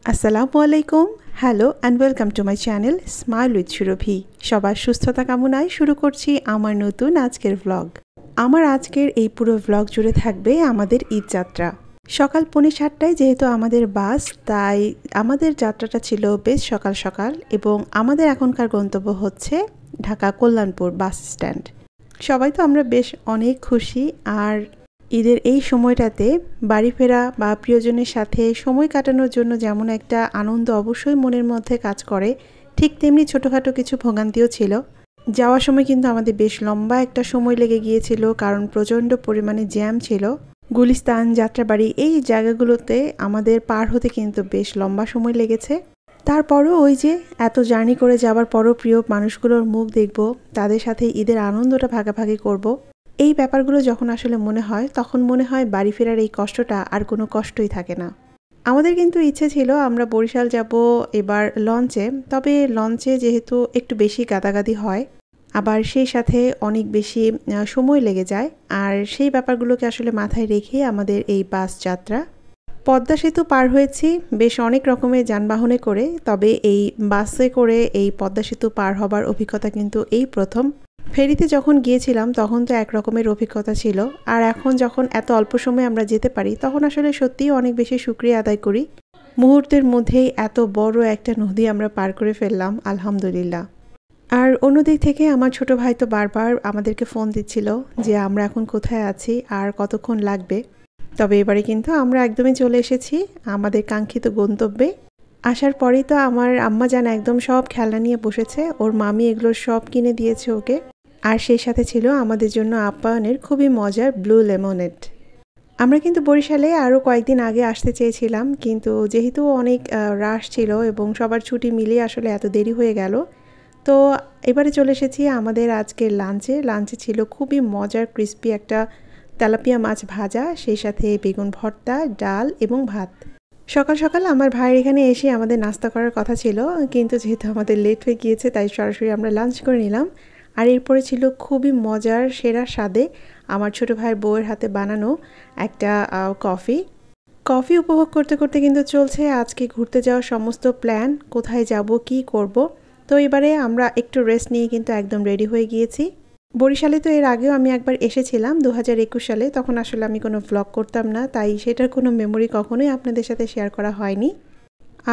আসসালামু আলাইকুম। Hello and welcome to my channel smile with Surabhi. সবার সুস্থতা কামনায় শুরু করছি আমার নতুন আজকের ভ্লগ। আমার আজকের এই পুরো ভ্লগ জুড়ে থাকবে আমাদের ঈদ যাত্রা। সকাল 6:45টায় যেহেতু আমাদের বাস, তাই আমাদের যাত্রাটা ছিল বেশ সকাল সকাল এবং আমাদের এখনকার গন্তব্য হচ্ছে ঢাকা কল্যাণপুর বাস স্ট্যান্ড। সবাই তো আমরা বেশ অনেক খুশি। আর ঈদের এই সময়টাতে বাড়ি ফেরা বা প্রিয়জনের সাথে সময় কাটানোর জন্য যেমন একটা আনন্দ অবশ্যই মনের মধ্যে কাজ করে, ঠিক তেমনি ছোটোখাটো কিছু ভোগান্তিও ছিল। যাওয়ার সময় কিন্তু আমাদের বেশ লম্বা একটা সময় লেগে গিয়েছিল, কারণ প্রচণ্ড পরিমাণে জ্যাম ছিল। গুলিস্তান, যাত্রাবাড়ি এই জায়গাগুলোতে আমাদের পার হতে কিন্তু বেশ লম্বা সময় লেগেছে। তারপরও ওই যে এত জার্নি করে যাওয়ার পরও প্রিয় মানুষগুলোর মুখ দেখব, তাদের সাথে ঈদের আনন্দটা ভাগাভাগি করব, এই ব্যাপারগুলো যখন আসলে মনে হয়, তখন মনে হয় বাড়ি ফেরার এই কষ্টটা আর কোনো কষ্টই থাকে না। আমাদের কিন্তু ইচ্ছে ছিল আমরা বরিশাল যাব এবার লঞ্চে, তবে লঞ্চে যেহেতু একটু বেশি গাদাগাদি হয়, আবার সেই সাথে অনেক বেশি সময় লেগে যায়, আর সেই ব্যাপারগুলোকে আসলে মাথায় রেখে আমাদের এই বাস যাত্রা। পদ্মা সেতু পার হয়েছি বেশ অনেক রকমের যানবাহনে করে, তবে এই বাসে করে এই পদ্মা সেতু পার হবার অভিজ্ঞতা কিন্তু এই প্রথম। ফেরিতে যখন গিয়েছিলাম তখন তো এক রকমের অভিজ্ঞতা ছিল, আর এখন যখন এত অল্প সময়ে আমরা যেতে পারি তখন আসলে সত্যিই অনেক বেশি শুকরিয়া আদায় করি। মুহূর্তের মধ্যেই এত বড় একটা নদী আমরা পার করে ফেললাম, আলহামদুলিল্লাহ। আর অন্যদিক থেকে আমার ছোট ভাই তো বারবার আমাদেরকে ফোন দিচ্ছিল যে আমরা এখন কোথায় আছি আর কতক্ষণ লাগবে। তবে এবারে কিন্তু আমরা একদমই চলে এসেছি আমাদের কাঙ্ক্ষিত গন্তব্যে। আসার পরেই তো আমার আম্মা জান একদম সব খেলনা নিয়ে বসেছে, ওর মামি এগুলো সব কিনে দিয়েছে ওকে। আর সেই সাথে ছিল আমাদের জন্য আপ্যায়নের খুবই মজার ব্লু লেমনেড। আমরা কিন্তু বরিশালে আরও কয়েকদিন আগে আসতে চেয়েছিলাম, কিন্তু যেহেতু অনেক রাশ ছিল এবং সবার ছুটি মিলিয়ে আসলে এত দেরি হয়ে গেল, তো এবারে চলে এসেছি আমাদের আজকের লাঞ্চে ছিল খুবই মজার ক্রিস্পি একটা তেলাপিয়া মাছ ভাজা, সেই সাথে বেগুন ভর্তা, ডাল এবং ভাত। সকাল সকাল আমার ভাইয়ের এখানে এসে আমাদের নাস্তা করার কথা ছিল, কিন্তু যেহেতু আমাদের লেট হয়ে গিয়েছে তাই সরাসরি আমরা লাঞ্চ করে নিলাম। আর এরপরে ছিল খুবই মজার সেরা স্বাদে আমার ছোটো ভাইয়ের বউয়ের হাতে বানানো একটা কফি উপভোগ করতে করতে কিন্তু চলছে আজকে ঘুরতে যাওয়ার সমস্ত প্ল্যান, কোথায় যাব কি করব। তো এবারে আমরা একটু রেস্ট নিয়ে কিন্তু একদম রেডি হয়ে গিয়েছি। বরিশালে তো এর আগেও আমি একবার এসেছিলাম 2021 সালে, তখন আসলে আমি কোনো ভ্লগ করতাম না, তাই সেটার কোনো মেমোরি কখনোই আপনাদের সাথে শেয়ার করা হয়নি।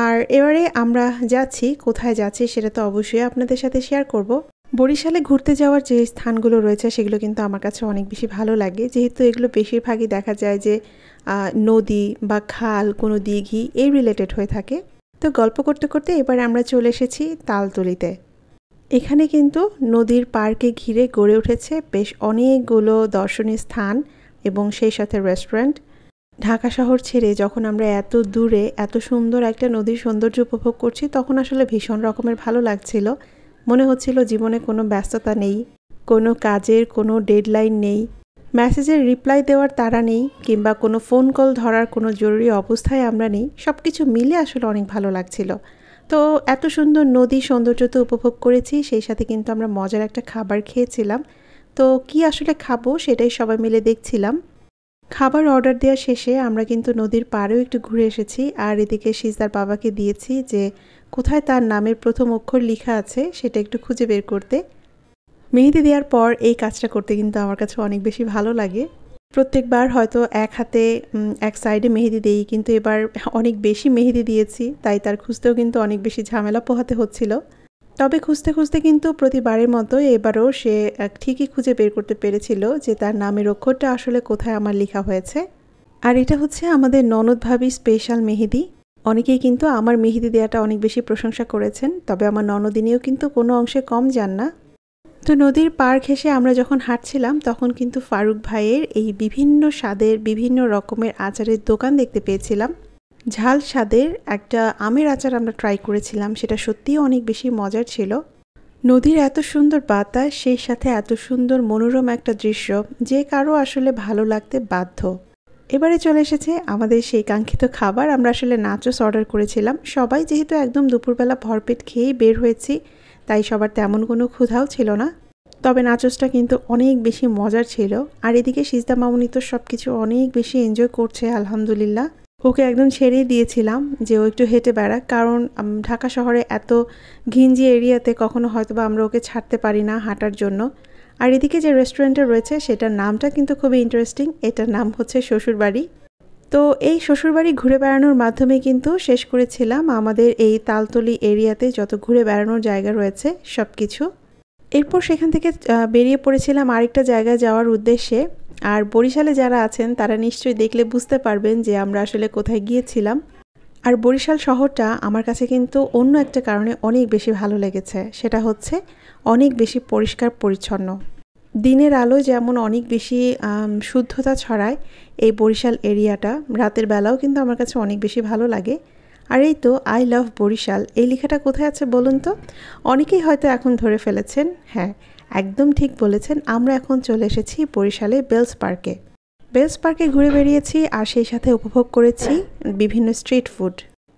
আর এবারে আমরা যাচ্ছি, কোথায় যাচ্ছি সেটা তো অবশ্যই আপনাদের সাথে শেয়ার করব। বরিশালে ঘুরতে যাওয়ার যে স্থানগুলো রয়েছে সেগুলো কিন্তু আমার কাছে অনেক বেশি ভালো লাগে, যেহেতু এগুলো বেশিরভাগই দেখা যায় যে নদী বা খাল, কোনো দিঘি এই রিলেটেড হয়ে থাকে। তো গল্প করতে করতে এবার আমরা চলে এসেছি তালতলিতে। এখানে কিন্তু নদীর পার্কে ঘিরে গড়ে উঠেছে বেশ অনেকগুলো দর্শনীয় স্থান এবং সেই সাথে রেস্টুরেন্ট। ঢাকা শহর ছেড়ে যখন আমরা এত দূরে এত সুন্দর একটা নদীর সৌন্দর্য উপভোগ করছি, তখন আসলে ভীষণ রকমের ভালো লাগছিল। মনে হচ্ছিল জীবনে কোনো ব্যস্ততা নেই, কোনো কাজের কোনো ডেডলাইন নেই, মেসেজের রিপ্লাই দেওয়ার তাড়া নেই, কিংবা কোনো ফোন কল ধরার কোনো জরুরি অবস্থায় আমরা নেই। সব কিছু মিলে আসলে অনেক ভালো লাগছিল। তো এত সুন্দর নদী সৌন্দর্য তো উপভোগ করেছি, সেই সাথে কিন্তু আমরা মজার একটা খাবার খেয়েছিলাম। তো কি আসলে খাবো সেটাই সবাই মিলে দেখছিলাম। খাবার অর্ডার দেওয়া শেষে আমরা কিন্তু নদীর পাড়েও একটু ঘুরে এসেছি, আর এদিকে সিজদার বাবাকে দিয়েছি যে কোথায় তার নামের প্রথম অক্ষর লেখা আছে সেটা একটু খুঁজে বের করতে। মেহেদি দেওয়ার পর এই কাজটা করতে কিন্তু আমার কাছে অনেক বেশি ভালো লাগে। প্রত্যেকবার হয়তো এক হাতে এক সাইডে মেহেদি দিই, কিন্তু এবার অনেক বেশি মেহেদি দিয়েছি, তাই তার খুঁজতেও কিন্তু অনেক বেশি ঝামেলা পোহাতে হচ্ছিল। তবে খুঁজতে খুঁজতে কিন্তু প্রতিবারের মতো এবারও সে ঠিকই খুঁজে বের করতে পেরেছিল যে তার নামের অক্ষরটা আসলে কোথায় আমার লেখা হয়েছে। আর এটা হচ্ছে আমাদের ননদ ভাবি স্পেশাল মেহেদি। অনেকেই কিন্তু আমার মেহেদি দেওয়াটা অনেক বেশি প্রশংসা করেছেন, তবে আমার ননদিনীও কিন্তু কোনো অংশে কম যান না। তো নদীর পার ঘেঁষে আমরা যখন হাঁটছিলাম তখন কিন্তু ফারুক ভাইয়ের এই বিভিন্ন স্বাদের বিভিন্ন রকমের আচারের দোকান দেখতে পেয়েছিলাম। ঝাল স্বাদের একটা আমের আচার আমরা ট্রাই করেছিলাম, সেটা সত্যিই অনেক বেশি মজার ছিল। নদীর এত সুন্দর বাতাস, সেই সাথে এত সুন্দর মনোরম একটা দৃশ্য, যে কারো আসলে ভালো লাগতে বাধ্য। এবারে চলে এসেছে আমাদের সেই কাঙ্ক্ষিত খাবার। আমরা আসলে নাচোস অর্ডার করেছিলাম। সবাই যেহেতু একদম দুপুরবেলা ভরপেট খেয়েই বের হয়েছি, তাই সবার তেমন কোনো ক্ষুধাও ছিল না। তবে নাচোসটা কিন্তু অনেক বেশি মজার ছিল। আর এদিকে সিজদা মামুনি তো সব কিছু অনেক বেশি এনজয় করছে, আলহামদুলিল্লাহ। ওকে একদম ছেড়েই দিয়েছিলাম যে ও একটু হেঁটে বেড়াক, কারণ ঢাকা শহরে এত ঘিঞ্জি এরিয়াতে কখনো হয়তো বা আমরা ওকে ছাড়তে পারি না হাঁটার জন্য। আর এদিকে যে রেস্টুরেন্টটা রয়েছে সেটার নামটা কিন্তু খুবই ইন্টারেস্টিং, এটার নাম হচ্ছে শ্বশুরবাড়ি। তো এই শ্বশুরবাড়ি ঘুরে বেড়ানোর মাধ্যমে কিন্তু শেষ করেছিলাম আমাদের এই তালতলি এরিয়াতে যত ঘুরে বেড়ানোর জায়গা রয়েছে সব কিছু। এরপর সেখান থেকে বেরিয়ে পড়েছিলাম আরেকটা জায়গায় যাওয়ার উদ্দেশ্যে। আর বরিশালে যারা আছেন তারা নিশ্চয়ই দেখলে বুঝতে পারবেন যে আমরা আসলে কোথায় গিয়েছিলাম। আর বরিশাল শহরটা আমার কাছে কিন্তু অন্য একটা কারণে অনেক বেশি ভালো লেগেছে, সেটা হচ্ছে অনেক বেশি পরিষ্কার পরিচ্ছন্ন। দিনের আলো যেমন অনেক বেশি শুদ্ধতা ছড়ায় এই বরিশাল এরিয়াটা, রাতের বেলাও কিন্তু আমার কাছে অনেক বেশি ভালো লাগে। আর এই তো আই লাভ বরিশাল এই লেখাটা কোথায় আছে বলুন তো? অনেকেই হয়তো এখন ধরে ফেলেছেন। হ্যাঁ, একদম ঠিক বলেছেন, আমরা এখন চলে এসেছি বরিশালে বেলস পার্কে। বেলস পার্কে ঘুরে বেরিয়েছি আর সেই সাথে উপভোগ করেছি বিভিন্ন স্ট্রিট ফুড।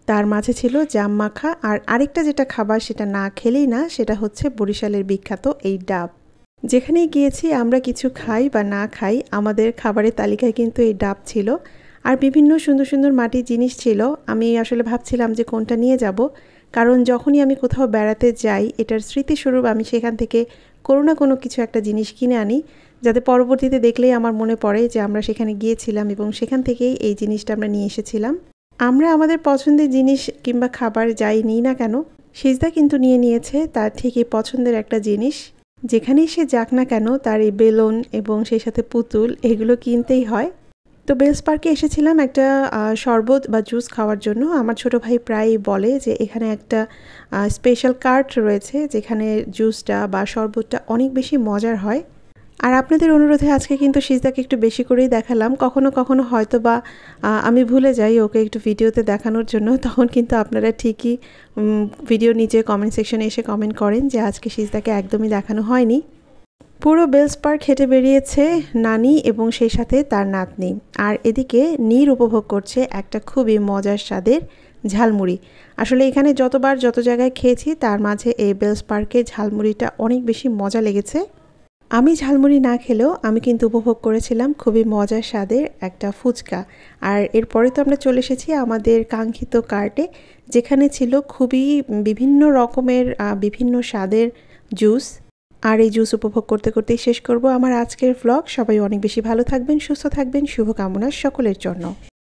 তার মাঝে ছিল জাম মাখা, আর আরেকটা যেটা খাবার সেটা না খেলেই না, সেটা হচ্ছে বরিশালের বিখ্যাত এই ডাব। যেখানেই গিয়েছি আমরা কিছু খাই বা না খাই, আমাদের খাবারের তালিকায় কিন্তু এই ডাব ছিল। আর বিভিন্ন সুন্দর সুন্দর মাটির জিনিস ছিল। আমি আসলে ভাবছিলাম যে কোনটা নিয়ে যাব, কারণ যখনই আমি কোথাও বেড়াতে যাই এটার স্মৃতিস্বরূপ আমি সেখান থেকে কোনো না কোনো কিছু একটা জিনিস কিনে আনি, যাতে পরবর্তীতে দেখলেই আমার মনে পড়ে যে আমরা সেখানে গিয়েছিলাম এবং সেখান থেকেই এই জিনিসটা আমরা নিয়ে এসেছিলাম। আমরা আমাদের পছন্দের জিনিস কিংবা খাবার যাই নিই না কেন, সিজদা কিন্তু নিয়ে নিয়েছে তার ঠিকই পছন্দের একটা জিনিস। যেখানেই সে যাক না কেন তার এই বেলুন এবং সেই সাথে পুতুল এগুলো কিনতেই হয়। তো বেলস পার্কে এসেছিলাম একটা শরবত বা জুস খাওয়ার জন্য। আমার ছোট ভাই প্রায়ই বলে যে এখানে একটা স্পেশাল কার্ট রয়েছে যেখানে জুসটা বা শরবতটা অনেক বেশি মজার হয়। আর আপনাদের অনুরোধে আজকে কিন্তু সিজদাকে একটু বেশি করেই দেখালাম। কখনো কখনো হয়তো বা আমি ভুলে যাই ওকে একটু ভিডিওতে দেখানোর জন্য, তখন কিন্তু আপনারা ঠিকই ভিডিও নিচে কমেন্ট সেকশনে এসে কমেন্ট করেন যে আজকে সিজদাকে একদমই দেখানো হয়নি। পুরো বেলস পার্ক হেঁটে বেরিয়েছে নানি এবং সেই সাথে তার নাতনি। আর এদিকে নীর উপভোগ করছে একটা খুবই মজার স্বাদের ঝালমুড়ি। আসলে এখানে যত জায়গায় খেয়েছি তার মাঝে এই বেলস পার্কের ঝালমুড়িটা অনেক বেশি মজা লেগেছে। আমি ঝালমুড়ি না খেলেও আমি কিন্তু উপভোগ করেছিলাম খুবই মজার স্বাদের একটা ফুচকা। আর এরপরে তো আমরা চলে এসেছি আমাদের কাঙ্ক্ষিত কার্টে, যেখানে ছিল খুবই বিভিন্ন রকমের বিভিন্ন স্বাদের জুস। আর এই জুস উপভোগ করতে করতেই শেষ করব আমার আজকের ভ্লগ। সবাই অনেক বেশি ভালো থাকবেন, সুস্থ থাকবেন, শুভকামনা সকলের জন্য।